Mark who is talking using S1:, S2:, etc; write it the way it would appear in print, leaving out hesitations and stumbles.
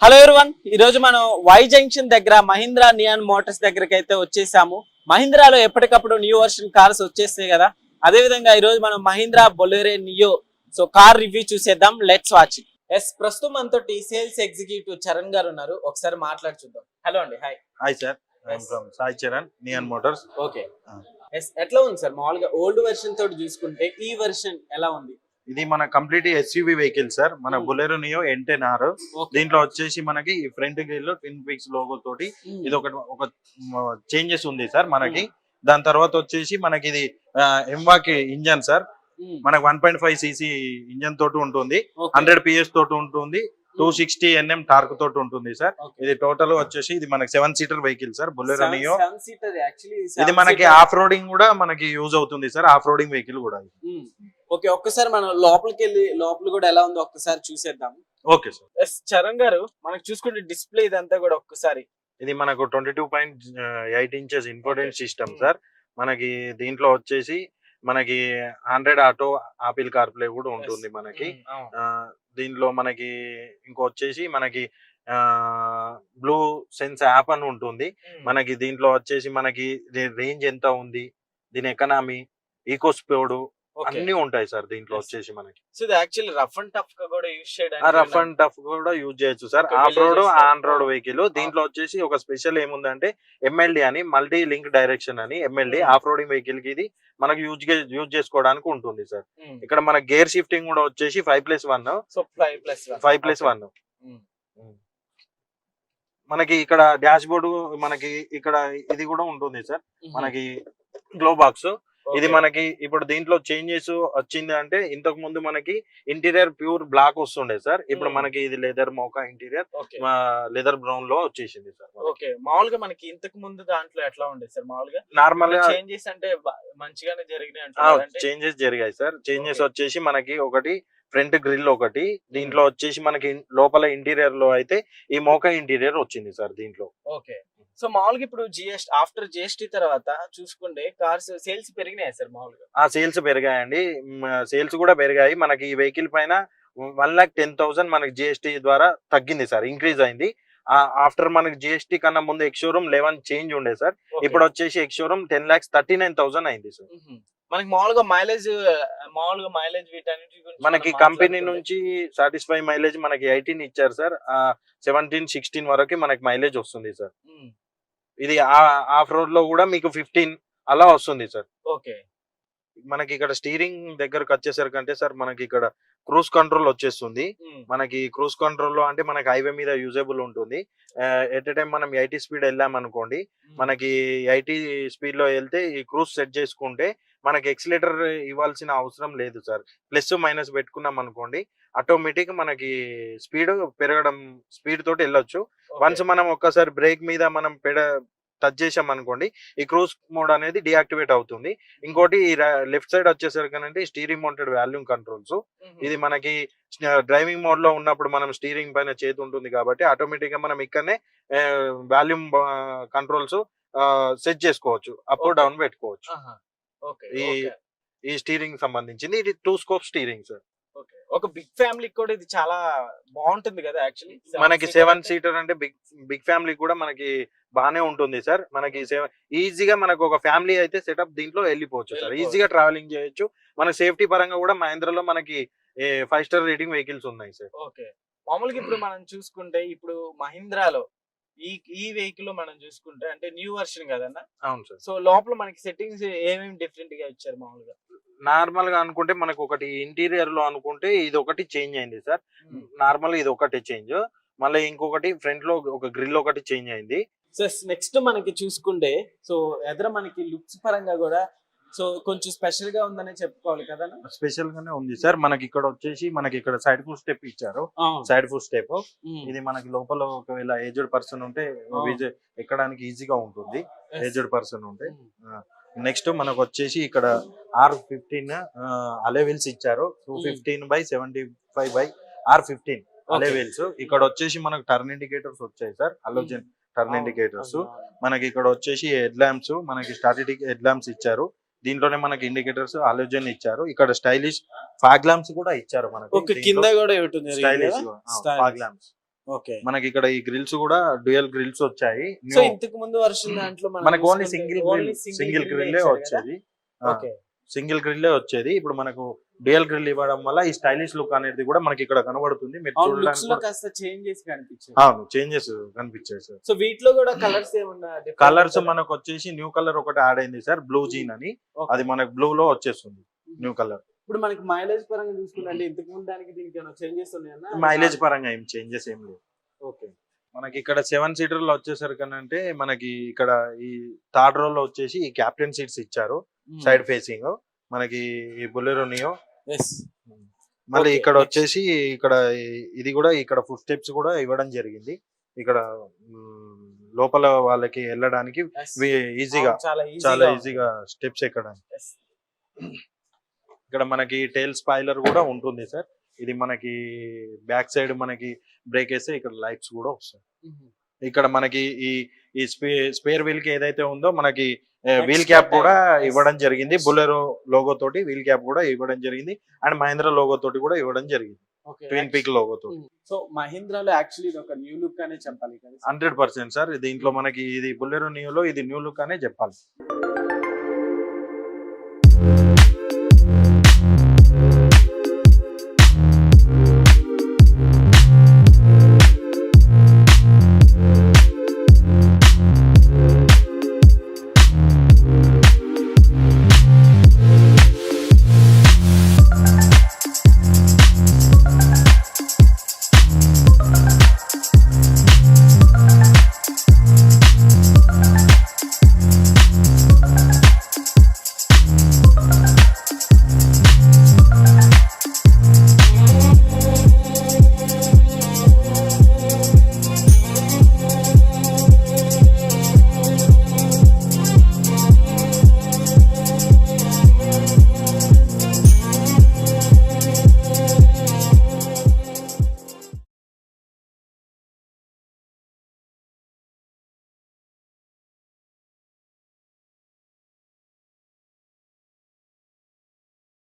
S1: Hello everyone, ఈ రోజు మనం వై జంక్షన్ దగ్గర మహీంద్రా నియాన్ మోటార్స్ దగ్గరకి అయితే వచ్చేసాము. మహీంద్రాలో ఎప్పటికప్పుడు న్యూ వర్షన్ కార్స్ వచ్చేస్తాయి కదా, అదే విధంగా ఈ రోజు మనం Mahindra Bolero Neo car review చూసేద్దాం. Let's watch. ప్రస్తుతం మనతో సేల్స్ ఎగ్జిక్యూటివ్ చరణ్ గారు ఉన్నారు, ఒకసారి మాట్లాడి చూద్దాం. హలో అండి. Hi.
S2: Hi sir, from Sai Charan, neon Motors.
S1: Okay. ఎట్లా ఉంది సార్ మామూలుగా ఓల్డ్ వెర్షన్ తోటి చూసుకుంటే ఈ వెర్షన్ ఎలా ఉంది?
S2: ఇది మన కంప్లీట్ ఎస్యూవి వెహికల్ సార్, మన బొలెరో నియో N10R. దీంట్లో వచ్చేసి మనకి ఫ్రంట్ గ్రిల్ లో ట్విన్ పిక్స్ లోగో తోటి ఇది ఒక చేంజెస్ ఉంది సార్ మనకి. దాని తర్వాత వచ్చేసి మనకి ఇది ఎంవాకి ఇంజన్ సార్, మనకి 1.5 cc ఇంజన్ తోటి ఉంటుంది, 100 PS తోటి ఉంటుంది, 260 Nm టార్క్ తోటి ఉంటుంది సార్. ఇది టోటల్ వచ్చేసి ఇది మనకి 7 seater vehicle sir Bolero neo. ఇది మనకి ఆఫ్ రోడింగ్ కూడా మనకి యూజ్ అవుతుంది సార్, ఆఫ్ రోడింగ్ వెహికల్ కూడా.
S1: ఓకే, ఒక్కసారి మనం లోపలికి వెళ్ళి లోపల కూడా ఎలా ఉందో ఒక్కసారి చూసేద్దాం.
S2: Okay sir.
S1: చరణ్ గారు, మనకు చూసుకుంటే డిస్ప్లే ఇదంతా కూడా ఒక్కసారి
S2: ఇది మనకు 22.8 ఇంచెస్ ఇన్ఫోటైన్మెంట్ సిస్టమ్ సార్. మనకి దీంట్లో వచ్చేసి మనకి 100 ఆటో ఆపిల్ కార్ప్లే కూడా ఉంటుంది మనకి. దీంట్లో మనకి ఇంకొచ్చేసి మనకి బ్లూ సెన్స్ యాప్ అని ఉంటుంది మనకి. దీంట్లో వచ్చేసి మనకి రేంజ్ ఎంత ఉంది, దీని ఎకనామీ, ఈకో స్పీడ్ అన్ని ఉంటాయి సార్ దీంట్లో వచ్చేసి మనకి.
S1: సో ఇది యాక్చువల్లీ రఫ్ అండ్ టఫ్ గా కూడా యూజ్ చేయడానికి,
S2: రఫ్ అండ్ టఫ్ కూడా యూజ్ చేయొచ్చు sir, of road on road vehicle. దీంట్లో వచ్చేసి ఒక స్పెషల్ ఏముందంటే MLD అని, మల్టీ లింక్ డైరెక్షన్ అని. MLD ఆఫ్ రోడింగ్ వెహికల్ కి ఇది మనకి యూజ్ చేసుకోవడానికి ఉంటుంది సార్. ఇక్కడ మన గేర్ షిఫ్టింగ్ కూడా వచ్చేసి 5+1.
S1: సో 5+1
S2: మనకి ఇక్కడ డాష్ బోర్డు మనకి ఇక్కడ ఇది కూడా ఉంటుంది సార్ మనకి, గ్లో బాక్స్. ఇది మనకి ఇప్పుడు దీంట్లో చేంజెస్ వచ్చింది అంటే, ఇంతకు ముందు మనకి ఇంటీరియర్ ప్యూర్ బ్లాక్ వస్తుండే సార్, ఇప్పుడు మనకి ఇది లెదర్ మోకా ఇంటీరియర్ లెదర్ బ్రౌన్ లో వచ్చేసింది సార్.
S1: ఓకే, మామూలుగా మనకి ఇంతకు ముందు దాంట్లో ఎట్లా ఉండేది సార్? మామూలుగా
S2: నార్మల్ గా
S1: చేంజెస్ అంటే మంచిగానే జరిగినాయి.
S2: చేంజెస్ జరిగాయి సార్. చేంజెస్ వచ్చేసి మనకి ఒకటి ఫ్రంట్ గ్రిల్ ఒకటి, దీంట్లో వచ్చేసి మనకి లోపల ఇంటీరియర్ లో అయితే ఈ మోకా ఇంటీరియర్ వచ్చింది సార్ దీంట్లో.
S1: ఓకే, సో మామూలుగా ఇప్పుడు ఆఫ్టర్ జిఎస్టీ తర్వాత చూసుకుంటే కార్స్ సేల్స్ పెరిగినాయి సార్ మామూలుగా?
S2: సేల్స్ పెరిగాయండి, సేల్స్ కూడా పెరిగాయి. మనకి ఈ వెహికల్ పైన 1,10,000 మనకి జిఎస్టీ ద్వారా తగ్గింది సార్, ఇంక్రీజ్ అయింది. ఆఫ్టర్ మనకి జిఎస్టీ కన్నా ముందు ఎక్స్ షోరూమ్ 11 చేంజ్ ఉండే సార్, ఇప్పుడు వచ్చేసి ఎక్స్ షోరూమ్ 10,39,000 అయింది సార్.
S1: మనకి మామూలుగా మైలేజ్ వీటన్నిటి
S2: మనకి కంపెనీ నుంచి సాటిస్ఫై మైలేజ్ మనకి 18 ఇచ్చారు సార్, 17-16 వరకు మనకి మైలేజ్ వస్తుంది సార్. ఇది ఆఫ్ రోడ్ లో కూడా మీకు 15 అలా వస్తుంది సార్.
S1: ఓకే, మనకి
S2: ఇక్కడ స్టీరింగ్ దగ్గరకు వచ్చేసరికి అంటే సార్ మనకి ఇక్కడ క్రూజ్ కంట్రోల్ వచ్చేస్తుంది. మనకి క్రూజ్ కంట్రోల్ లో అంటే మనకి హైవే మీద యూజబుల్ ఉంటుంది. ఎట్ ఎ టైం మనం 80 స్పీడ్ వెళ్ళాం అనుకోండి, మనకి 80 స్పీడ్ లో వెళ్తే ఈ క్రూజ్ సెట్ చేసుకుంటే మనకి ఎక్సిలేటర్ ఇవ్వాల్సిన అవసరం లేదు సార్. ప్లస్ మైనస్ పెట్టుకున్నాం అనుకోండి, ఆటోమేటిక్ మనకి స్పీడ్ పెరగడం, స్పీడ్ తోటి వెళ్ళొచ్చు. వన్స్ మనం ఒక్కసారి బ్రేక్ మీద మనం టచ్ చేసాం అనుకోండి, ఈ క్రూజ్ మోడ్ అనేది డియాక్టివేట్ అవుతుంది. ఇంకోటి లెఫ్ట్ సైడ్ వచ్చేసరికి స్టీరింగ్ మౌంటెడ్ వాల్యూమ్ కంట్రోల్స్. ఇది మనకి డ్రైవింగ్ మోడ్ లో ఉన్నప్పుడు మనం స్టీరింగ్ పైన చేతి ఉంటుంది కాబట్టి ఆటోమేటిక్ గా మనం ఇక్కడనే వాల్యూమ్ కంట్రోల్స్ సెట్ చేసుకోవచ్చు, అప్ డౌన్ పెట్టుకోవచ్చు. ఈ స్టీరింగ్ సంబంధించింది, ఇది 2 స్కోప్ స్టీరింగ్ సార్.
S1: ఒక బిగ్ ఫ్యామిలీ కూడా ఇది చాలా బాగుంటుంది కదా యాక్చువల్లీ.
S2: మనకి 7 సీటర్ అంటే బిగ్ ఫ్యామిలీ కూడా మనకి బానే ఉంటుంది సార్. మనకి ఈజీగా మనకు ఒక ఫ్యామిలీ అయితే సెటప్ దీంట్లో వెళ్ళిపోవచ్చు సార్, ఈజీగా ట్రావెలింగ్ చేయొచ్చు. మన సేఫ్టీ పరంగా కూడా మహీంద్రాలో మనకి 5 స్టార్ రేటింగ్ వెహికల్స్ ఉన్నాయి సార్.
S1: ఓకే, మామూలుగా ఇప్పుడు మనం చూసుకుంటే ఇప్పుడు మహీంద్రాలో ఈ వెహికల్ మనం చూసుకుంటే అంటే న్యూ వర్షన్ కదన్నా?
S2: అవును సార్.
S1: సో లోపల మనకి సెట్టింగ్స్ ఏమేమి డిఫరెంట్ గా ఇచ్చారు? మామూలుగా
S2: నార్మల్ గా అనుకుంటే మనకు ఒకటి ఇంటీరియర్ లో అనుకుంటే ఇది ఒకటి చేంజ్ అయింది సార్, నార్మల్ ఇది ఒకటి చేంజ్. మళ్ళీ ఇంకొకటి ఫ్రంట్ లో ఒక గ్రిల్ ఒకటి చేంజ్ అయింది.
S1: సో నెక్స్ట్ మనకి చూసుకుంటే సో ఎదురు మనకి లుక్స్ పరంగా కూడా సో కొంచెం స్పెషల్ గా ఉందనే చెప్పుకోవాలి కదా?
S2: స్పెషల్ గానే ఉంది సార్. మనకి ఇక్కడ వచ్చేసి మనకి ఇక్కడ సైడ్ ఫుట్ స్టెప్ ఇచ్చారు, సైడ్ ఫుట్ స్టెప్. ఇది మనకి లోపల ఒకవేళ ఏజ్డ్ పర్సన్ ఉంటే ఎక్కడానికి ఈజీగా ఉంటుంది, ఏజ్డ్ పర్సన్ ఉంటే. నెక్స్ట్ మనకు వచ్చేసి ఇక్కడ R15 అలెవెల్స్ ఇచ్చారు, 215/75/R15 అలెవెల్స్. ఇక్కడ వచ్చేసి మనకు టర్న్ ఇండికేటర్స్ వచ్చాయి సార్, హలోజన్ టర్న్ ఇండికేటర్స్. మనకి ఇక్కడ వచ్చేసి హెడ్ ల్యాంప్స్, మనకి స్టాటిక్ హెడ్ ల్యాంప్స్ ఇచ్చారు. దీంట్లోనే మనకి ఇండికేటర్స్ హాలోజన్ ఇచ్చారు. ఇక్కడ స్టైలిష్ ఫాగ్ ల్యాంప్స్ కూడా ఇచ్చారు మనకి,
S1: కింద కూడా
S2: స్టైలిష్ ఫాగ్ ల్యాంప్స్.
S1: ఓకే.
S2: మనకి ఇక్కడ ఈ గ్రిల్స్ కూడా డ్యూయల్ గ్రిల్స్ వచ్చాయి.
S1: సో ఇంతకు ముందు వర్షన్ దాంట్లో
S2: మనకు ఓన్లీ సింగిల్ గ్రిల్లే వచ్చేది.
S1: ఓకే.
S2: సింగిల్ గ్రిల్లే వచ్చేది. ఇప్పుడు మనకు డ్యూయల్ గ్రిల్ ఇవ్వడం వల్ల ఈ స్టైలిష్ లుక్ అనేది కూడా మనకి ఇక్కడ కనబడుతుంది. మీరు
S1: లుక్స్ లో కాస్త చేంజ్ చేసి కనిపించాయి.
S2: చేంజెస్ కనిపించాయి సార్.
S1: సో వీటిలో కూడా కలర్స్ ఏమన్నా
S2: కలర్స్ మనకు వచ్చేసి న్యూ కలర్ ఒకటి యాడ్ అయింది సార్, బ్లూ జీన్ అని. అది మనకు బ్లూ లో వచ్చేస్తుంది న్యూ కలర్.
S1: ఇప్పుడు మనకి మైలేజ్ పరంగా చూసుకుంటే ఇంతకు ముందు దానికి దీనికి ఏమైనా చేంజెస్ ఉన్నాయన్నా?
S2: మైలేజ్ పరంగా ఏం చేంజెస్ ఏం లేవు.
S1: ఓకే.
S2: మనకి ఇక్కడ 7 సీటర్ లో వచ్చేసరికి అంటే మనకి ఇక్కడ ఈ థర్డ్ రో లో వచ్చేసి ఈ క్యాప్టెన్ సీట్స్ ఇచ్చారు సైడ్ ఫేసింగ్ మనకి ఈ బొలెరో నియో. మళ్ళీ ఇక్కడ వచ్చేసి ఇక్కడ ఇది కూడా ఇక్కడ ఫుట్ స్టెప్స్ కూడా ఇవ్వడం జరిగింది. ఇక్కడ లోపల వాళ్ళకి వెళ్ళడానికి ఈజీగా చాలా ఈజీగా స్టెప్స్ ఎక్కడానికి. ఇక్కడ మనకి టైల్ స్పాయిలర్ కూడా ఉంటుంది సార్. ఇది మనకి బ్యాక్ సైడ్ మనకి బ్రేక్ వేస్తే ఇక్కడ లైట్స్ కూడా వస్తాయి. ఇక్కడ మనకి ఈ స్పేర్ వీల్ కి ఏదైతే ఉందో మనకి వీల్ క్యాప్ కూడా ఇవ్వడం జరిగింది. బొలెరో లోగో తోటి వీల్ క్యాప్ కూడా ఇవ్వడం జరిగింది. అండ్ మహీంద్రా లోగో తోటి కూడా ఇవ్వడం జరిగింది. ట్విన్ పీక్ లోగో తోటి.
S1: సో మహీంద్రాలో యాక్చువల్లీ ఇది ఒక న్యూ లుక్ అనే చెప్పాలి.
S2: 100% సార్. దీంట్లో మనకి ఇది బొలెరో నియోలో ఇది న్యూ లుక్ అనే చెప్పాలి.